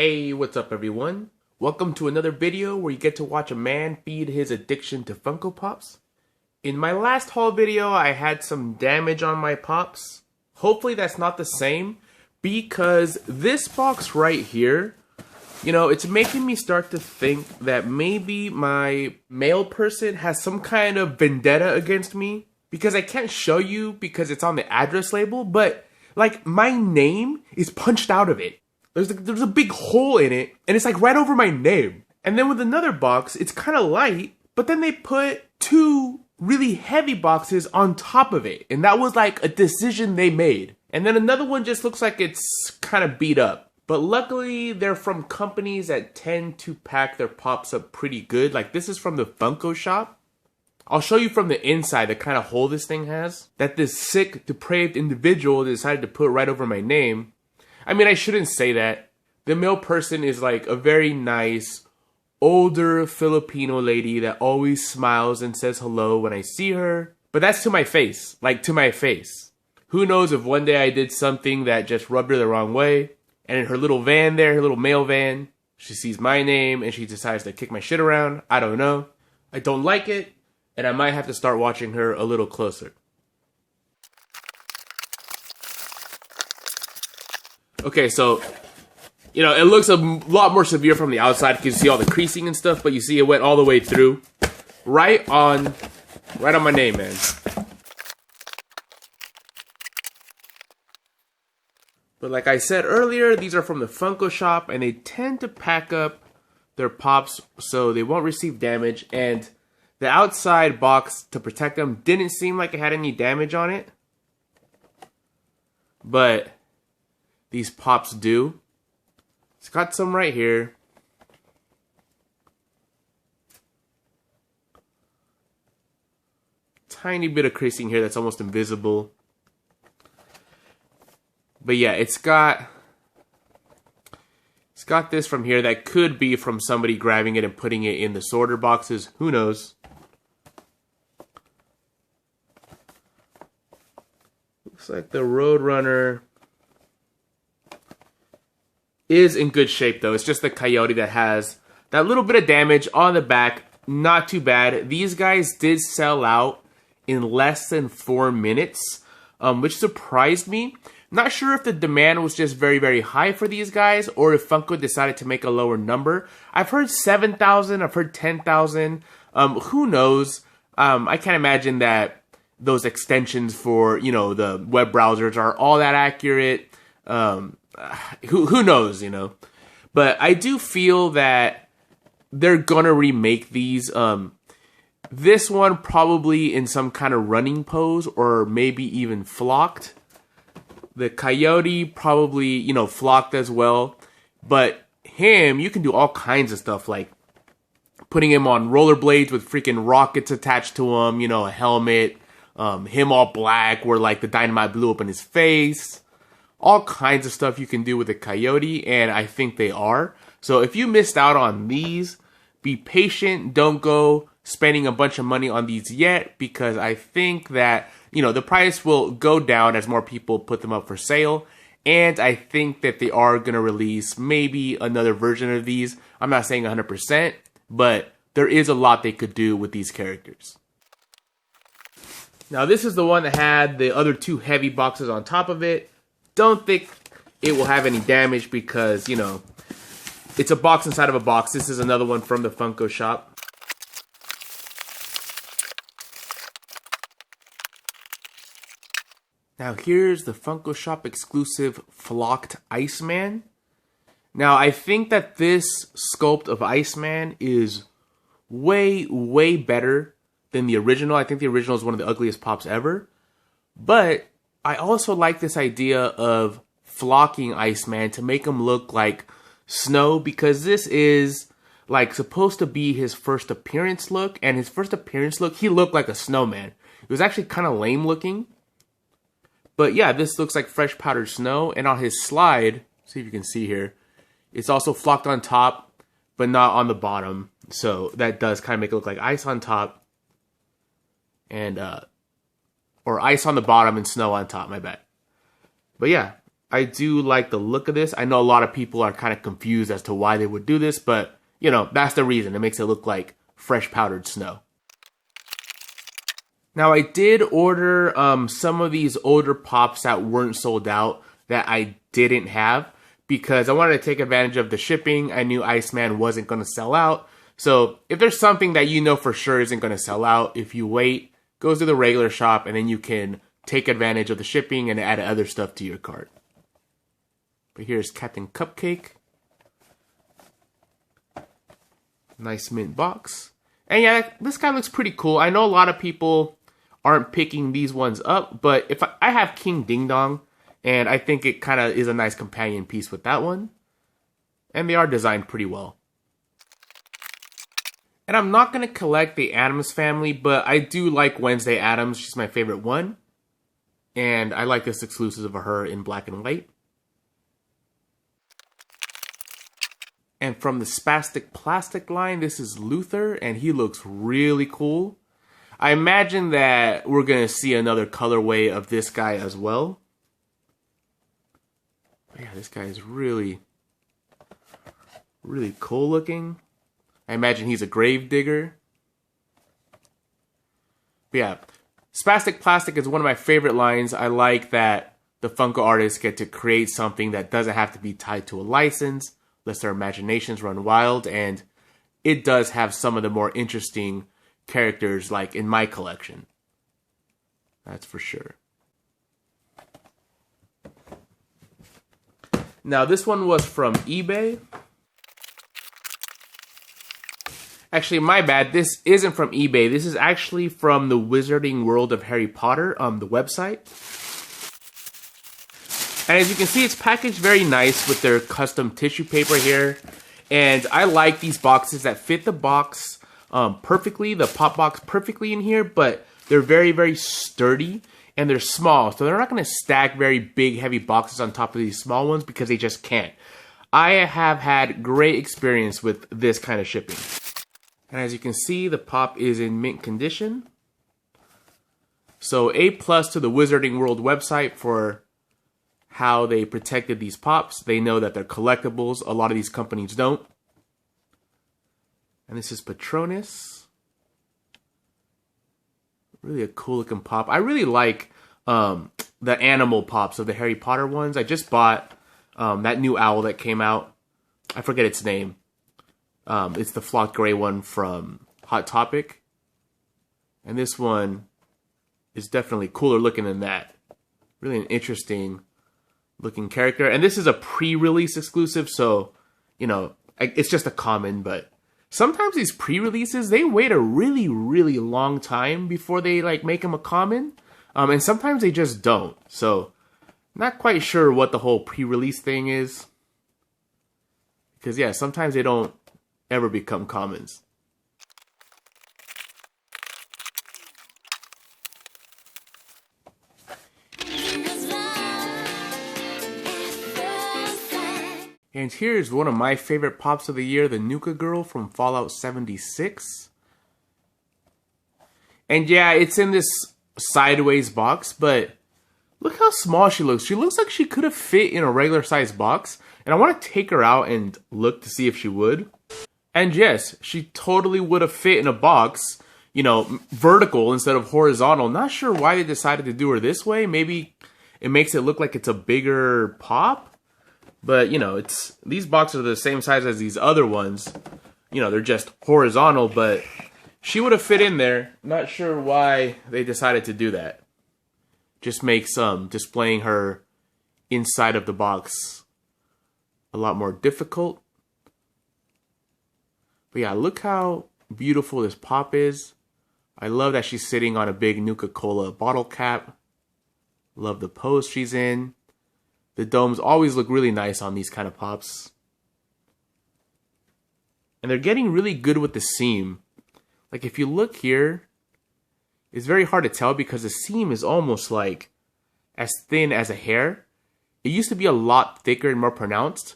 Hey, what's up everyone? Welcome to another video where you get to watch a man feed his addiction to Funko Pops. In my last haul video, I had some damage on my Pops. Hopefully that's not the same, because this box right here, it's making me start to think that maybe my mail person has some kind of vendetta against me, because I can't show you because it's on the address label, but like my name is punched out of it. There's a big hole in it, and it's like right over my name. And then with another box, it's kind of light, but then they put two really heavy boxes on top of it. And that was like a decision they made. And then another one just looks like it's kind of beat up. But luckily, they're from companies that tend to pack their Pops up pretty good. Like this is from the funko-shop. I'll show you from the inside the kind of hole this thing has. That this sick, depraved individual decided to put right over my name. I mean, I shouldn't say that. The mail person is like a very nice, older Filipino lady that always smiles and says hello when I see her. But that's to my face, like to my face. Who knows if one day I did something that just rubbed her the wrong way. And in her little van there, her little mail van, she sees my name and she decides to kick my shit around. I don't know. I don't like it. And I might have to start watching her a little closer. Okay, so, it looks a lot more severe from the outside because you see all the creasing and stuff, but you see it went all the way through. Right on my name, man. But like I said earlier, these are from the funko-shop, and they tend to pack up their Pops so they won't receive damage, and the outside box to protect them didn't seem like it had any damage on it. But these Pops do. It's got some right here. Tiny bit of creasing here that's almost invisible. But yeah, it's got this from here that could be from somebody grabbing it and putting it in the sorter boxes. Who knows? Looks like the Roadrunner is in good shape though. It's just the Coyote that has that little bit of damage on the back. Not too bad. These guys did sell out in less than 4 minutes, which surprised me. Not sure if the demand was just very, very high for these guys or if Funko decided to make a lower number. I've heard 7,000, I've heard 10,000. Who knows? I can't imagine that those extensions for, the web browsers are all that accurate. Who knows, But I do feel that they're gonna remake these. This one probably in some kind of running pose or maybe even flocked. The Coyote probably, flocked as well. But him, you can do all kinds of stuff like putting him on rollerblades with freaking rockets attached to him, a helmet, him all black where like the dynamite blew up in his face. All kinds of stuff you can do with a Coyote, and I think they are. So if you missed out on these, be patient. Don't go spending a bunch of money on these yet, because I think that, the price will go down as more people put them up for sale. And I think that they are going to release maybe another version of these. I'm not saying 100%, but there is a lot they could do with these characters. Now this is the one that had the other two heavy boxes on top of it. Don't think it will have any damage because, it's a box inside of a box. This is another one from the Funko shop. Now here's the Funko shop exclusive flocked Iceman. Now I think that this sculpt of Iceman is way, way better than the original. I think the original is one of the ugliest Pops ever. But I also like this idea of flocking Iceman to make him look like snow, because this is like supposed to be his first appearance look, and his first appearance look, he looked like a snowman. It was actually kind of lame looking. But yeah, this looks like fresh powdered snow, and on his slide, see if you can see here, it's also flocked on top, but not on the bottom. So that does kind of make it look like ice on top, and or ice on the bottom and snow on top, my bad. But yeah, I do like the look of this. I know a lot of people are kind of confused as to why they would do this, but, you know, that's the reason. It makes it look like fresh powdered snow. Now, I did order some of these older pops that weren't sold out that I didn't have because I wanted to take advantage of the shipping. I knew Iceman wasn't going to sell out. So if there's something that you know for sure isn't going to sell out, if you wait, go to the regular shop and then you can take advantage of the shipping and add other stuff to your cart. But here's Captain Cupcake. Nice mint box. And yeah, this guy looks pretty cool. I know a lot of people aren't picking these ones up, but if I have King Ding Dong, and I think it kind of is a nice companion piece with that one. And they are designed pretty well. And I'm not going to collect the Addams family, but I do like Wednesday Addams. She's my favorite one. And I like this exclusive of her in black and white. And from the Spastic Plastic line, this is Luther, and he looks really cool. I imagine that we're going to see another colorway of this guy as well. But yeah, this guy is really, really cool looking. I imagine he's a grave digger. But yeah, Spastic Plastic is one of my favorite lines. I like that the Funko artists get to create something that doesn't have to be tied to a license, lets their imaginations run wild, and it does have some of the more interesting characters like in my collection. That's for sure. Now this one was from eBay. Actually, my bad. This isn't from eBay. This is actually from the Wizarding World of Harry Potter, the website. And as you can see, it's packaged very nice with their custom tissue paper here. And I like these boxes that fit the box perfectly, the pop box perfectly in here, but they're very, very sturdy and they're small. So they're not going to stack very big, heavy boxes on top of these small ones because they just can't. I have had great experience with this kind of shipping. And as you can see, the pop is in mint condition. So A+ to the Wizarding World website for how they protected these pops. They know that they're collectibles. A lot of these companies don't. And this is Patronus. Really a cool looking pop. I really like the animal pops of the Harry Potter ones. I just bought that new owl that came out. I forget its name. It's the flocked gray one from Hot Topic. And this one is definitely cooler looking than that. Really an interesting looking character. And this is a pre-release exclusive, so, you know, it's just a common, but sometimes these pre-releases, they wait a really, really long time before they, like, make them a common. And sometimes they just don't. So, not quite sure what the whole pre-release thing is. Because, yeah, sometimes they don't ever become commons. And here's one of my favorite pops of the year, the Nuka Girl from Fallout 76. And yeah, it's in this sideways box, but look how small she looks. She looks like she could have fit in a regular size box. And I want to take her out and look to see if she would. And yes, she totally would have fit in a box, you know, vertical instead of horizontal. Not sure why they decided to do her this way. Maybe it makes it look like it's a bigger pop. But, you know, these boxes are the same size as these other ones. You know, they're just horizontal, but she would have fit in there. Not sure why they decided to do that. Just makes displaying her inside of the box a lot more difficult. But yeah, look how beautiful this pop is. I love that she's sitting on a big Nuka-Cola bottle cap. Love the pose she's in. The domes always look really nice on these kind of pops. And they're getting really good with the seam. Like if you look here, it's very hard to tell because the seam is almost like as thin as a hair. It used to be a lot thicker and more pronounced,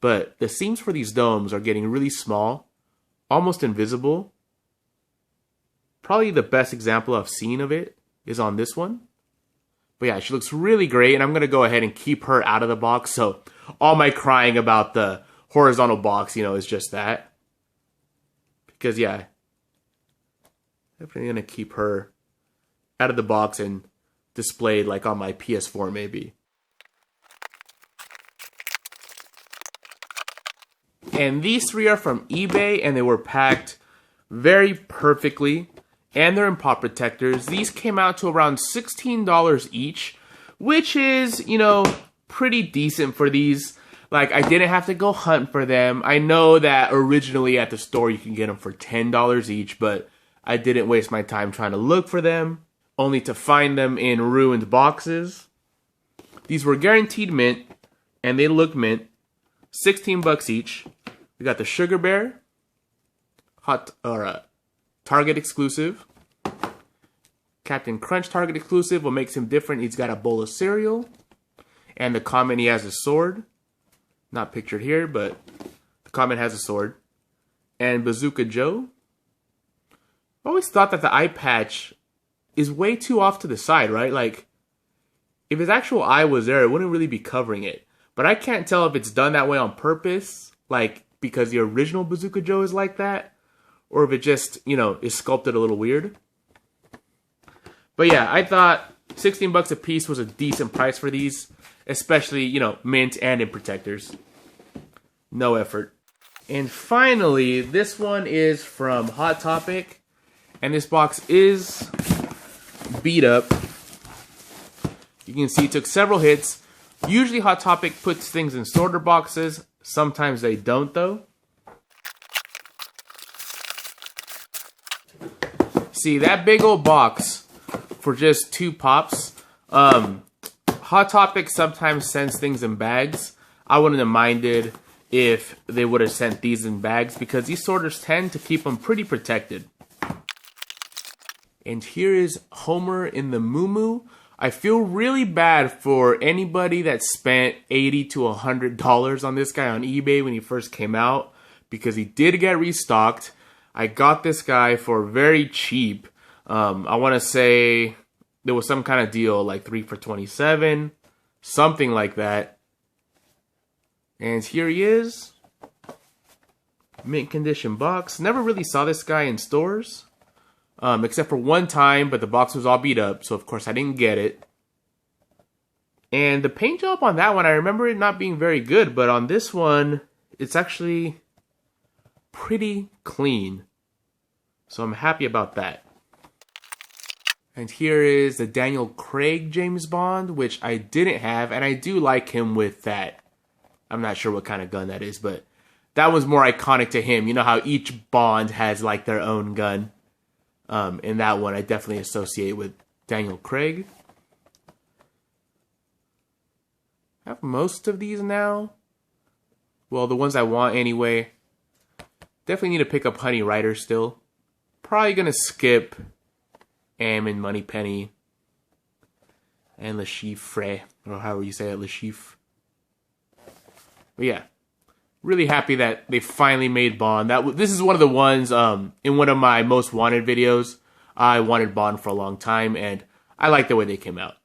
but the seams for these domes are getting really small, almost invisible. Probably the best example I've seen of it is on this one. But yeah, she looks really great, and I'm going to go ahead and keep her out of the box. So all my crying about the horizontal box, you know, is just that. Because, yeah, definitely going to keep her out of the box and displayed like on my PS4 maybe. And these three are from eBay, and they were packed very perfectly. And they're in pop protectors. These came out to around $16 each, which is, you know, pretty decent for these. Like, I didn't have to go hunt for them. I know that originally at the store you can get them for $10 each, but I didn't waste my time trying to look for them, only to find them in ruined boxes. These were guaranteed mint, and they look mint. 16 bucks each. We got the Sugar Bear, Target exclusive. Captain Crunch Target exclusive. What makes him different, he's got a bowl of cereal. And the comment, he has a sword. Not pictured here, but the comment has a sword. And Bazooka Joe. I always thought that the eye patch is way too off to the side, right? Like, if his actual eye was there, it wouldn't really be covering it. But I can't tell if it's done that way on purpose, like, because the original Bazooka Joe is like that, or if it just, you know, is sculpted a little weird. But yeah, I thought 16 bucks a piece was a decent price for these, especially, you know, mint and in protectors. No effort. And finally, this one is from Hot Topic, and this box is beat up. You can see it took several hits. Usually Hot Topic puts things in sorter boxes. Sometimes they don't, though. See, that big old box for just 2 pops. Hot Topic sometimes sends things in bags. I wouldn't have minded if they would have sent these in bags, because these sorters tend to keep them pretty protected. And here is Homer in the Moo. I feel really bad for anybody that spent $80 to $100 on this guy on eBay when he first came out, because he did get restocked. I got this guy for very cheap. I want to say there was some kind of deal, like 3 for $27, something like that. And here he is. Mint condition box. Never really saw this guy in stores. Except for one time, but the box was all beat up, so of course I didn't get it. And the paint job on that one, I remember it not being very good, but on this one, it's actually pretty clean. So I'm happy about that. And here is the Daniel Craig James Bond, which I didn't have, and I do like him with that. I'm not sure what kind of gun that is, but that was more iconic to him. You know how each Bond has like their own gun? In that one, I definitely associate with Daniel Craig. I have most of these now. Well, the ones I want anyway. Definitely need to pick up Honey Rider still. Probably gonna skip Am and Moneypenny and Le Chiffre, or however you say it, Le Chiffre. But yeah, really happy that they finally made Bond. This is one of the ones in one of my most wanted videos. I wanted Bond for a long time, and I like the way they came out.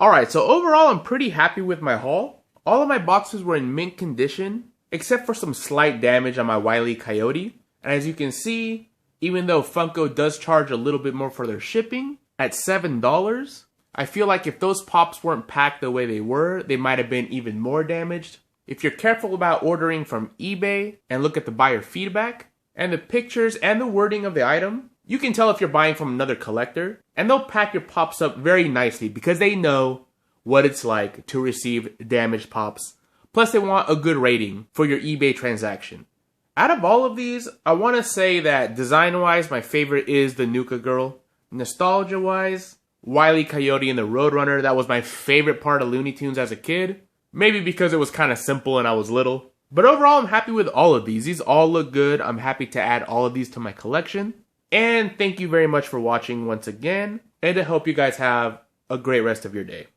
Alright, so overall I'm pretty happy with my haul. All of my boxes were in mint condition, except for some slight damage on my Wile E. Coyote. And as you can see, even though Funko does charge a little bit more for their shipping, at $7, I feel like if those pops weren't packed the way they were, they might have been even more damaged. If you're careful about ordering from eBay and look at the buyer feedback and the pictures and the wording of the item, you can tell if you're buying from another collector, and they'll pack your pops up very nicely because they know what it's like to receive damaged pops. Plus, they want a good rating for your eBay transaction. Out of all of these, I want to say that design-wise, my favorite is the Nuka Girl. Nostalgia-wise, Wile E. Coyote and the Roadrunner, that was my favorite part of Looney Tunes as a kid. Maybe because it was kind of simple and I was little. But overall, I'm happy with all of these. These all look good. I'm happy to add all of these to my collection. And thank you very much for watching once again. And I hope you guys have a great rest of your day.